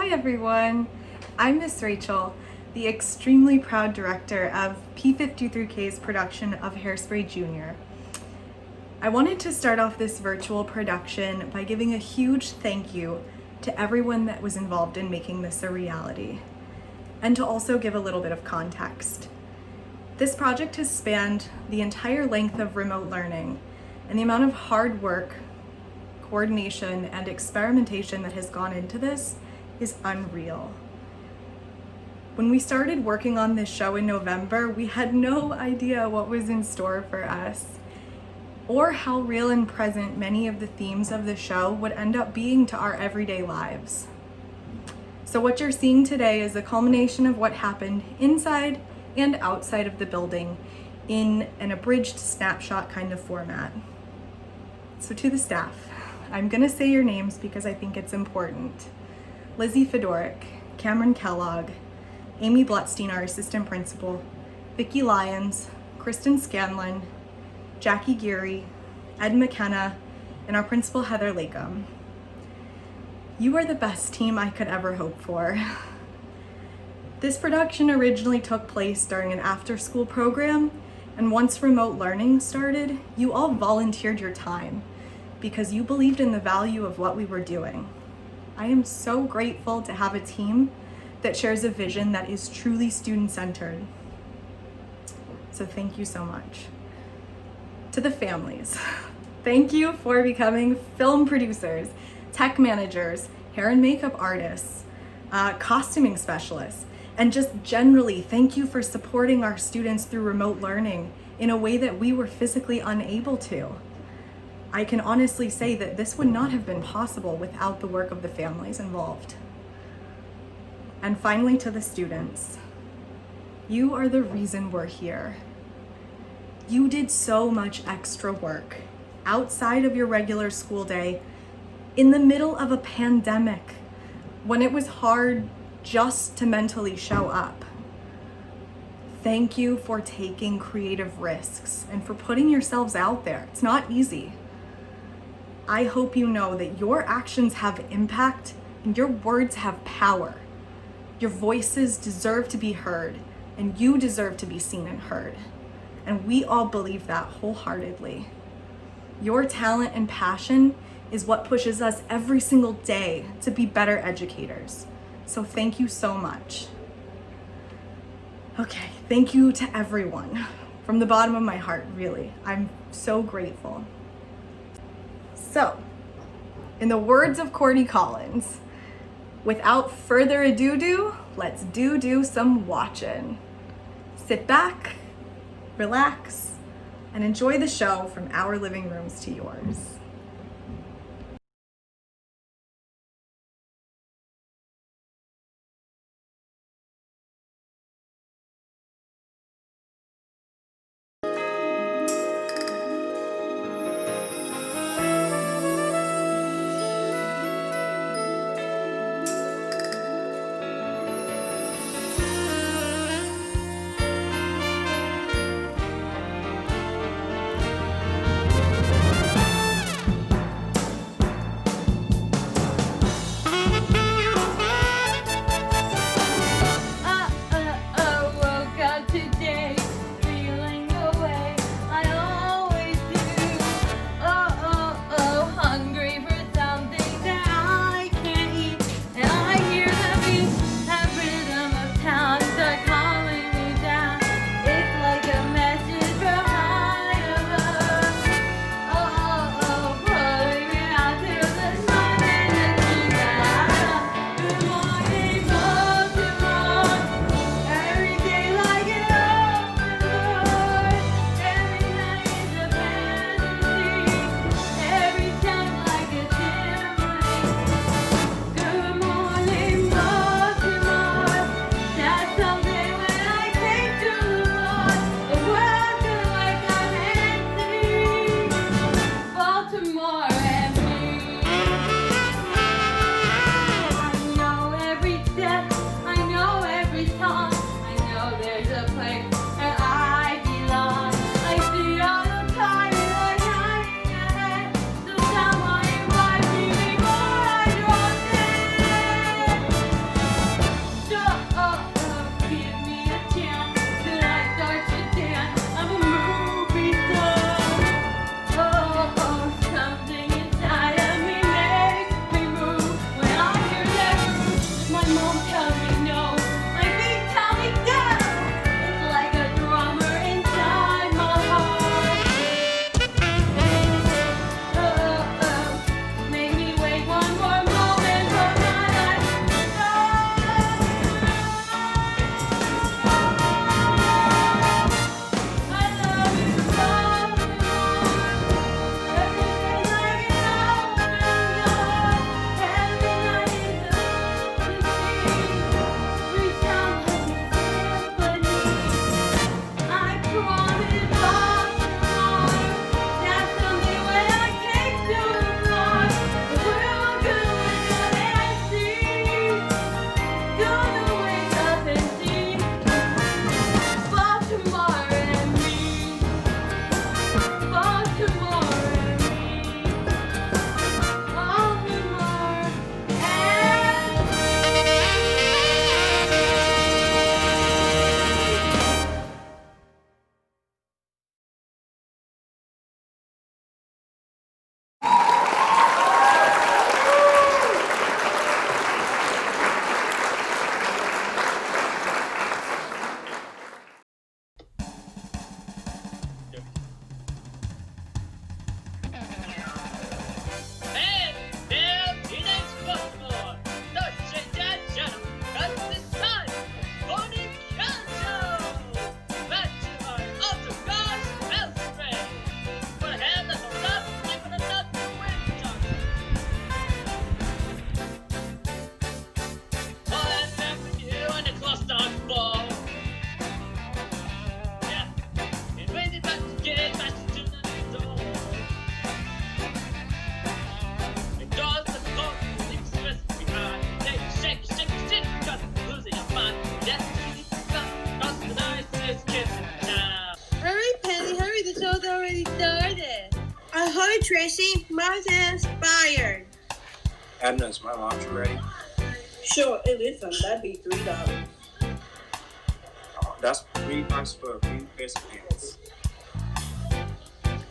Hi everyone, I'm Miss Rachel, the extremely proud director of P53K's production of Hairspray Jr. I wanted to start off this virtual production by giving a huge thank you to everyone that was involved in making this a reality, and to also give a little bit of context. This project has spanned the entire length of remote learning, and the amount of hard work, coordination, and experimentation that has gone into this is unreal. When we started working on this show in November, we had no idea what was in store for us, or how real and present many of the themes of the show would end up being to our everyday lives. So what you're seeing today is a culmination of what happened inside and outside of the building in an abridged snapshot kind of format. So to the staff, I'm gonna say your names because I think it's important. Lizzie Fedoric, Cameron Kellogg, Amy Blutstein, our assistant principal, Vicki Lyons, Kristen Scanlon, Jackie Geary, Ed McKenna, and our principal Heather Lakem. You are the best team I could ever hope for. This production originally took place during an after-school program, and once remote learning started, you all volunteered your time because you believed in the value of what we were doing. I am so grateful to have a team that shares a vision that is truly student-centered. So thank you so much. To the families, thank you for becoming film producers, tech managers, hair and makeup artists, costuming specialists, and just generally thank you for supporting our students through remote learning in a way that we were physically unable to. I can honestly say that this would not have been possible without the work of the families involved. And finally, to the students, you are the reason we're here. You did so much extra work outside of your regular school day, in the middle of a pandemic, when it was hard just to mentally show up. Thank you for taking creative risks and for putting yourselves out there. It's not easy. I hope you know that your actions have impact and your words have power. Your voices deserve to be heard, and you deserve to be seen and heard. And we all believe that wholeheartedly. Your talent and passion is what pushes us every single day to be better educators. So thank you so much. Okay, thank you to everyone. From the bottom of my heart, really. I'm so grateful. So, in the words of Courtney Collins, without further ado, let's do some watching. Sit back, relax, and enjoy the show from our living rooms to yours. Ahoy, Tracy. Mars is inspired. Edna, is my laundry ready? Sure, it isn't. That'd be $3. Oh, that's $3 for a few pairs of pants.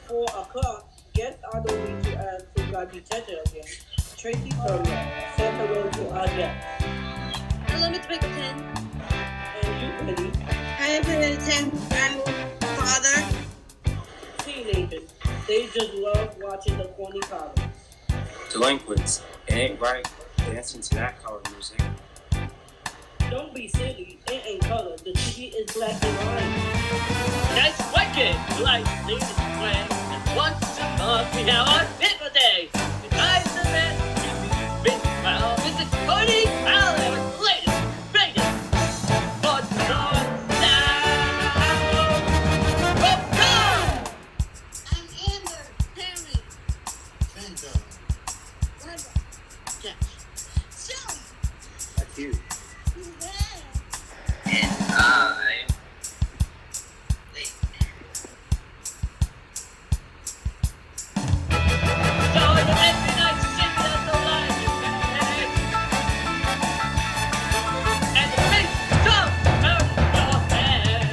4 o'clock. Guess I don't need to ask who got detention again. Tracy Turner. Say hello to our guest. Hello, Mr. Pickleton. And you, Eddie. I am the 10th annual father. Teenagers. They just love watching the corny colors. Delinquents, it ain't right dancing to that color music. Don't be silly. It ain't color. The TV is black and white. That's wicked! Like ladies play, and once a month we have our pickle day. The guys are there, big well, visit Cody Allen with the latest, biggest, what's going down? Oh, God! I'm Amber Perry. Fender. Wanda. Yes. Shelly. Like you. Who's there? And I... So every night sing at the light you pay. And the big drum out of your head.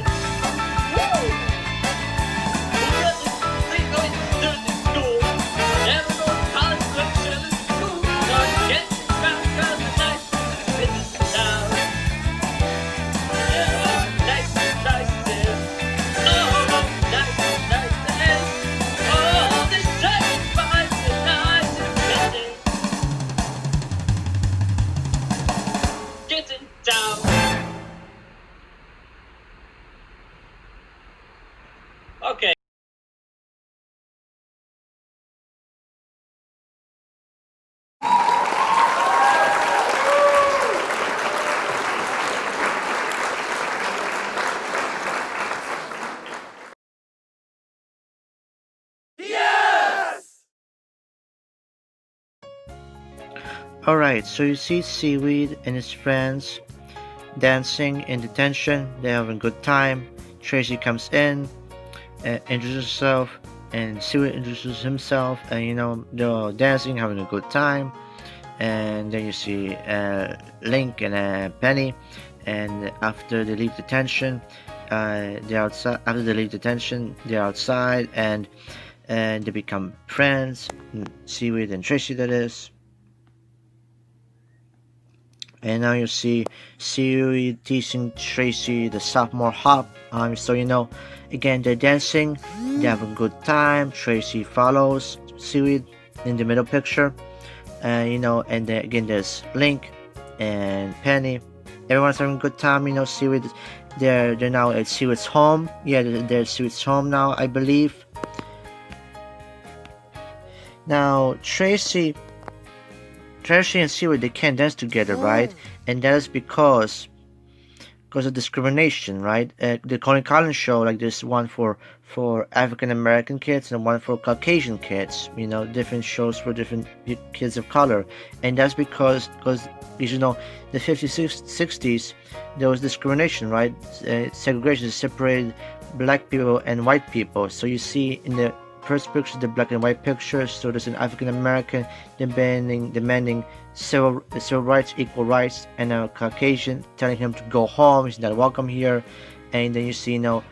Woo! We going to the school. Never go to college, but still in school. Gonna get around 'cause the night is down. Yeah, nice is. Oh, nice is. Oh, this sacrifice is nice and busy. Getting down. Okay. Alright, so you see Seaweed and his friends dancing in detention. They're having a good time. Tracy comes in, introduces herself, and Seaweed introduces himself, and they're all dancing, having a good time. And then you see Link and Penny, and after they leave detention, they're outside. After they leave detention, they're outside, and they become friends. Seaweed and Tracy, that is. And now you see Seaweed teasing Tracy, the sophomore hop. So you know, again they're dancing, they have a good time. Tracy follows Seaweed in the middle picture, you know, and then again there's Link and Penny. Everyone's having a good time. You know, Seaweed, they're now at Seaweed's home. Yeah, they're at Seaweed's home now, I believe. Now Tracy and Seaweed, they can't dance together, right? And that is because of discrimination, right? The Colin Collins show, like there's one for African American kids and one for Caucasian kids. You know, different shows for different kids of color, and that's because you know, the 50s, 60s, there was discrimination, right? Segregation separated black people and white people. So you see in the first picture, the black and white picture, so there's an African American demanding civil rights, equal rights, and a Caucasian telling him to go home, he's not welcome here. And then you see, you know,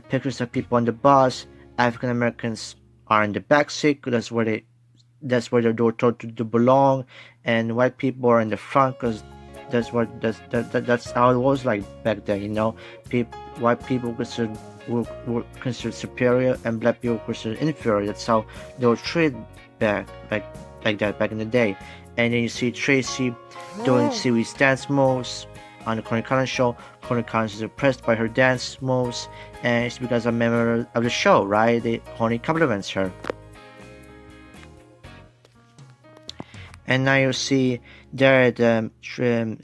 pictures of people on the bus. African Americans are in the back seat, that's where they're told to belong, and white people are in the front because that's how it was like back then. You know, white people were considered superior and black people were considered inferior. That's how they were treated back like that back in the day. And then you see Tracy doing Seaweed's dance moves on the Connie Collins show. Connie Collins is impressed by her dance moves, and it's because I'm a member of the show, right? Connie compliments her. And now you see there at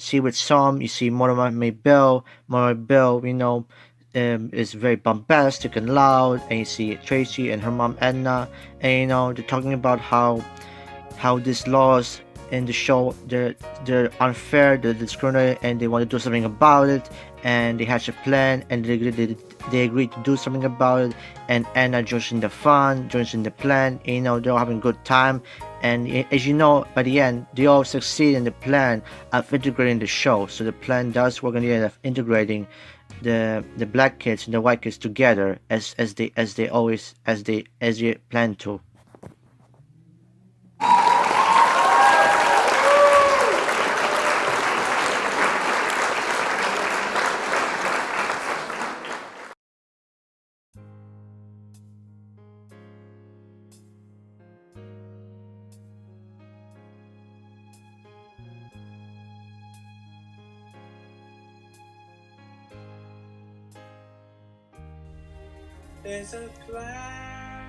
Seaweed's home, you see Mortimer Bill. Mortimer Bill, you know, is very bombastic and loud, and you see Tracy and her mom Edna, and you know, they're talking about how these laws in the show, they're unfair, they're discriminatory, and they want to do something about it. And they hatch a plan, and they agree to do something about it. And Anna joins in the fun, joins in the plan. And, you know, they're all having a good time. And as you know, by the end, they all succeed in the plan of integrating the show. So the plan does work in the end of integrating the black kids and the white kids together as they plan to. There's a light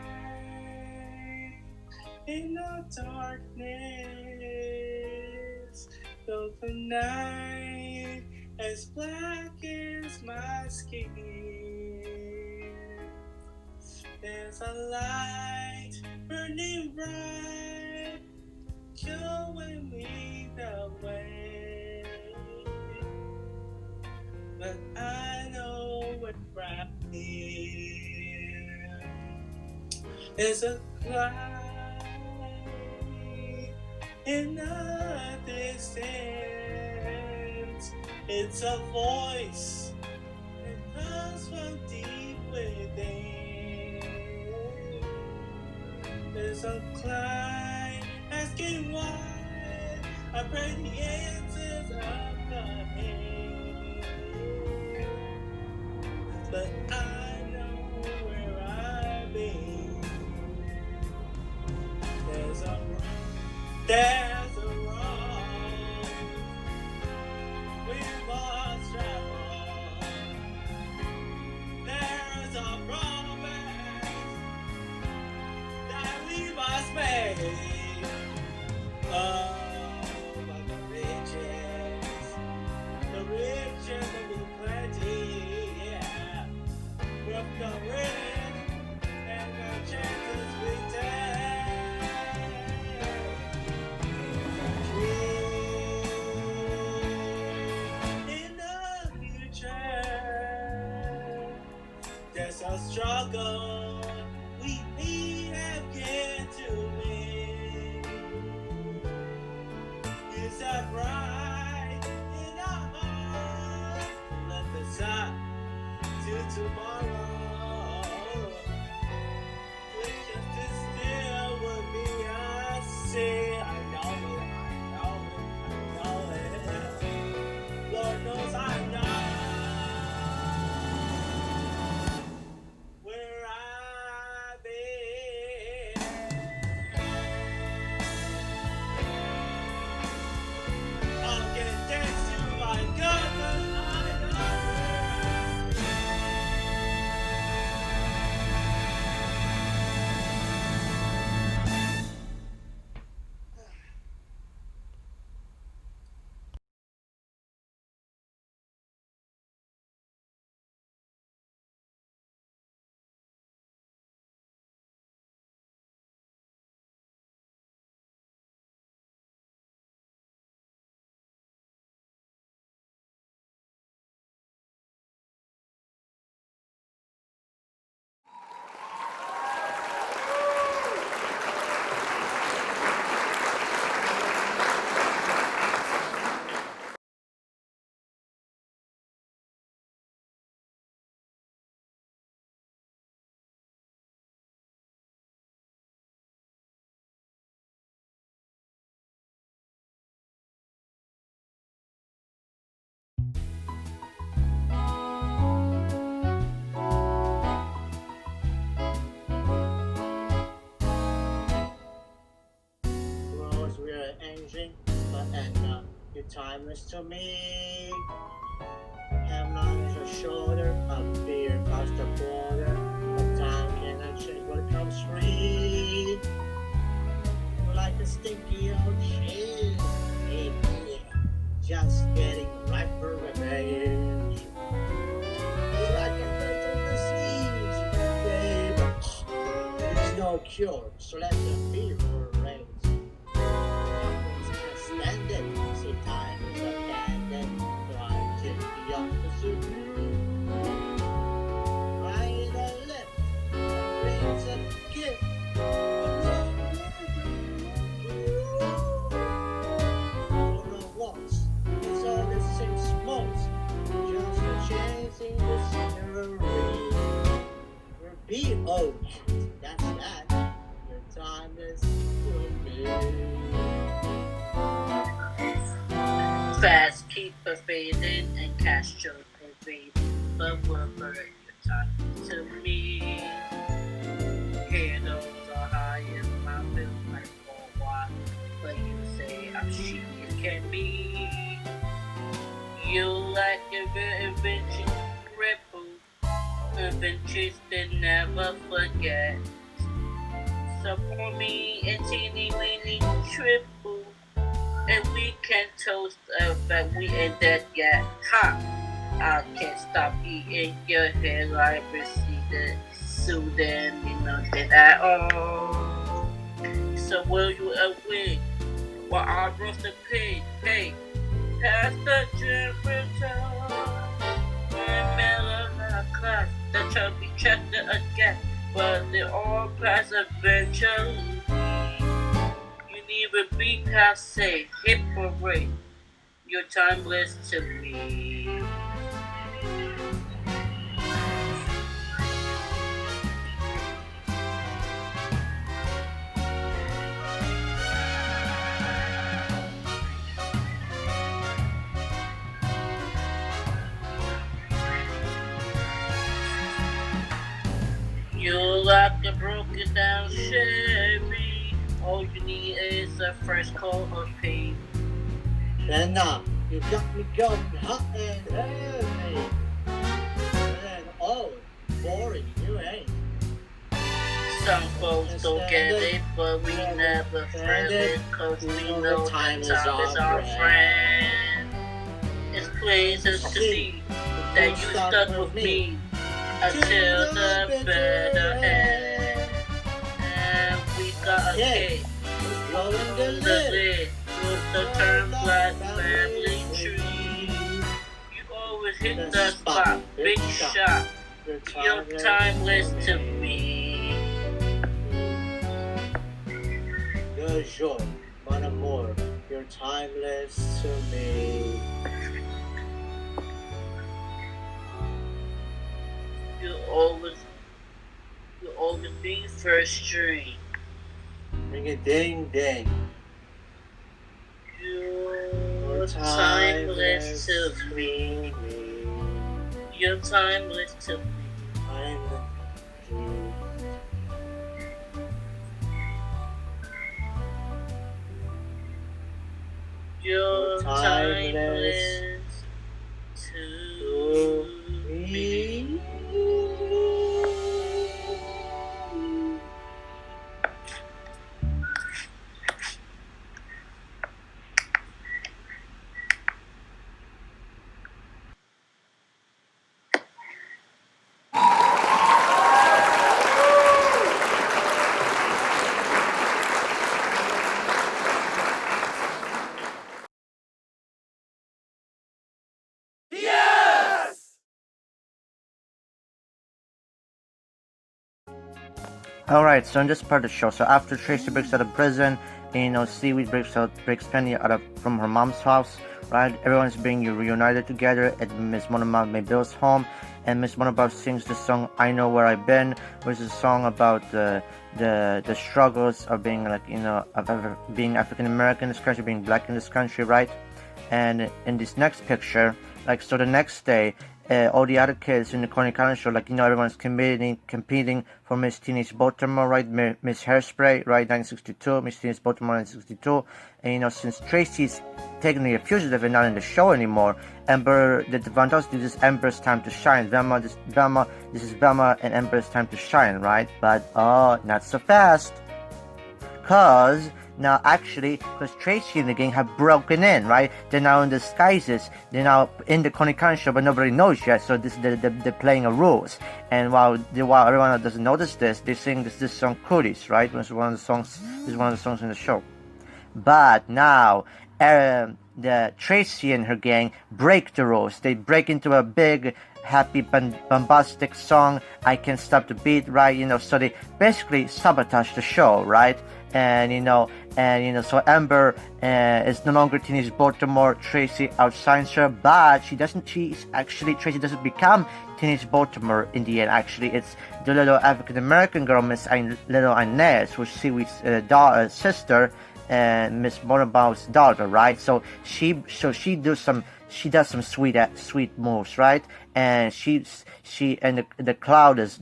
in the darkness, though the night as black as my skin. There's a light burning bright, showing me the way. But I know we're right here. There's a cloud in the distance. It's a voice that comes from deep within. There's a cry asking why. I pray the answers up ahead. But I know where I've been. There's a road we've lost travel. There's a promise that we must make. Oh, but the riches will be plenty. Yeah, we've got rid and the chances we take. There's a struggle we have yet to win. It's a pride in our heart. Let the sun to tomorrow. With justice still would be a sin. I know it. changing, but Edna, you're timeless to me. Have long as your shoulder, up fear across the border. But time cannot change what comes free. You're like a stinky old cheese. Yeah, just getting ripe for revenge. You're like a mental disease, babe. There's no cure, so let the fever rage. Can't stand it. Say time is abandoned. Trying to be opposite you. I need a lift. That brings a gift. For the waltz, it's all the same smokes. Just for chasing the scenery. Repeat, oh, that's that. Your time is to me. Fast keep fading and cash your evading, but we're burning your time to me. Candles are high in my bill like for a while, but you say I'm cheap, it can be. You like a invention cripple, adventures that never forget. Support me in teeny weeny triple. And we can toast but we ain't dead yet. Ha! I can't stop eating your hair like receded, soothing me nothing at all. So will you win? While I roast the pig, hey, pass the temperature. Remember my class, the chubby checked it again, but they all pass eventually. Even be passe, hip parade. You're timeless to me. You're like a broken down Chevy. All you need is a first coat of paint. And now, you got me going hot and heavy. And oh, boring you ain't. Some folks don't get it, but we never feel it, cause we know time is our friend. It's plain to see that you stuck with me until the better end. And we got a cake, blowing the lid with the turn black family tree. You always hit the spot, big shot. You're timeless to me. Le jour, mon amour, you're timeless to me. You always be first string. Ring a ding ding. You're timeless to me. You're timeless to me. You're timeless to me. Alright, so in this part of the show, so after Tracy breaks out of prison, Seaweed breaks Penny from her mom's house, right? Everyone's being reunited together at Miss Monomob Bill's home, and Miss Monomob sings the song "I Know Where I've Been," which is a song about the struggles of being being African American in this country, being black in this country, right? And in this next picture, so the next day, all the other kids in the Coney Island show, like, everyone's competing for Miss Teenage Baltimore, right? Miss Hairspray, right? 1962, Miss Teenage Baltimore, 1962. And, since Tracy's technically a fugitive and not in the show anymore, the Vandellas do this Amber's Time to Shine. This is Velma and Amber's Time to Shine, right? But, not so fast. Because Tracy and the gang have broken in, right? They're now in disguises. They're now in the Coney Island show, but nobody knows yet. So they're playing a rules. And while everyone doesn't notice this, they sing this song "Cooties," right? This is one of the songs in the show. But now, the Tracy and her gang break the rules. They break into a big, happy, bombastic song, "I Can't Stop the Beat," right? So they basically sabotage the show, right? And so Amber is no longer Teenage Baltimore. Tracy outshines her, but Tracy doesn't become Teenage Baltimore in the end. Actually, it's the little African American girl, little Inez, who's Seaweed's sister and Miss Bonnebaum's daughter, right? So she does some sweet moves, right? And the crowd is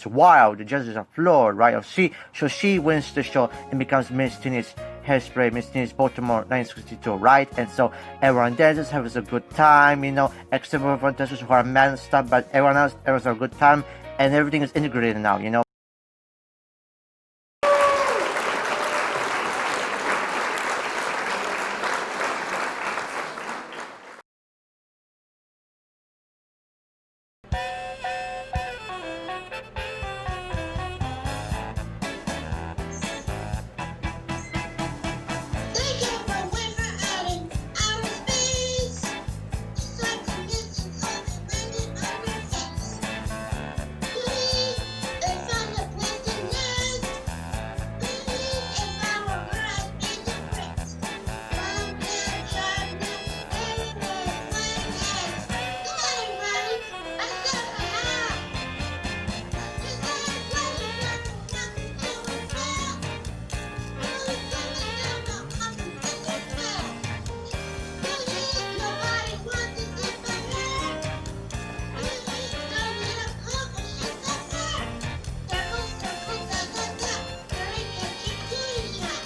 wild. The judges are floored, right? So she wins the show and becomes Miss Teenage Hairspray, Miss Teenage Baltimore 1962, right? And so everyone dances, has a good time, except for dancers who are mad and stuff, but everyone else has a good time, and everything is integrated now. They kept a winner out in outer space. It's like the missions of the landed on their face. Please, they found a place to nest. Please, if I were right in the bricks. One man tried me, everywhere playing eggs. Come on, everybody, I said hi. Just like a pleasure, nothing to repel. Really coming down the up and fingers fell. Please, nobody wants to sit my hair. Please, don't need a cook or she's up there. Circle, circle, dot, dot, dot. Very catchy cootie shot.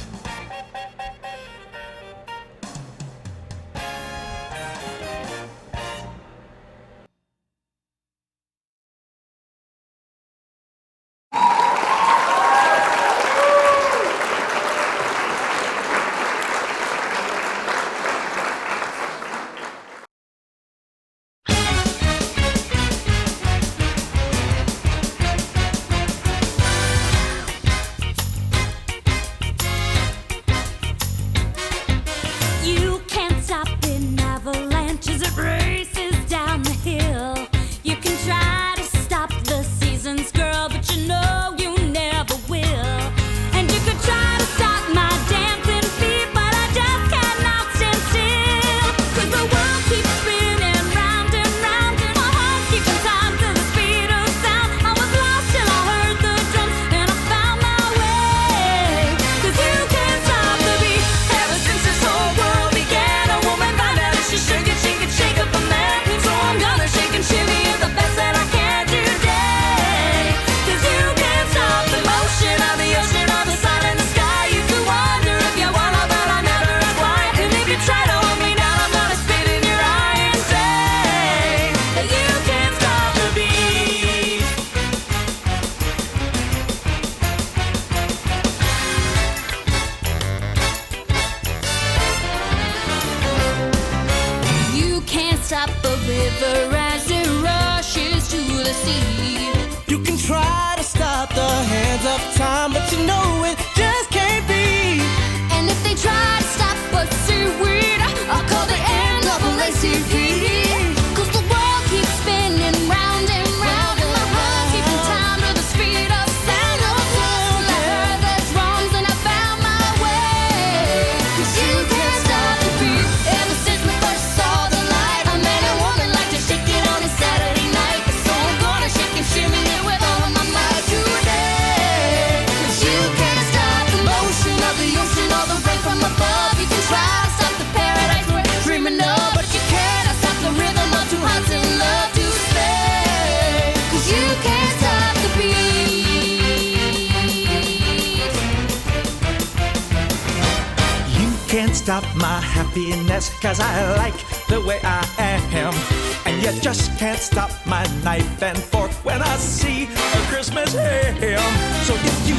You can't stop an avalanche as it races down the hill. You can try to stop the seasons, girl, but you know you never will. And you could try to stop my dancing feet, but I just cannot stand still. 'Cause the world keeps spinning round and round, and my heart keeps time to the speed of sound. I was lost till I heard the drums, and I found my way. 'Cause you can't stop the beat. Ever since this whole world began, a woman found out that she could shake up a man. So I'm gonna shake and shimmy is the best that I can today. 'Cause you can't stop the motion of the ocean, of the sun and the sky. You can wonder if you wanna, but I never ask why. And if you try to hold me down, I'm gonna spit in your eye and say that you can't stop the beat. You can't stop the river as it rushes to the sea. You can try to stop the hands of time, but you know it just can't be. And if they try to stop us seaweed, I'll call the NAACP. 'Cause the world keeps spinning round and round, and my heart keeping time to the speed of sound. I was lost till I heard the drums, and I found my way. 'Cause you can't stop the beat. Ever since we first saw the light, a man and woman like to shake it on a Saturday night. So I'm gonna shake can't stop my happiness, 'cause I like the way I am. And you just can't stop my knife and fork when I see a Christmas ham. So if you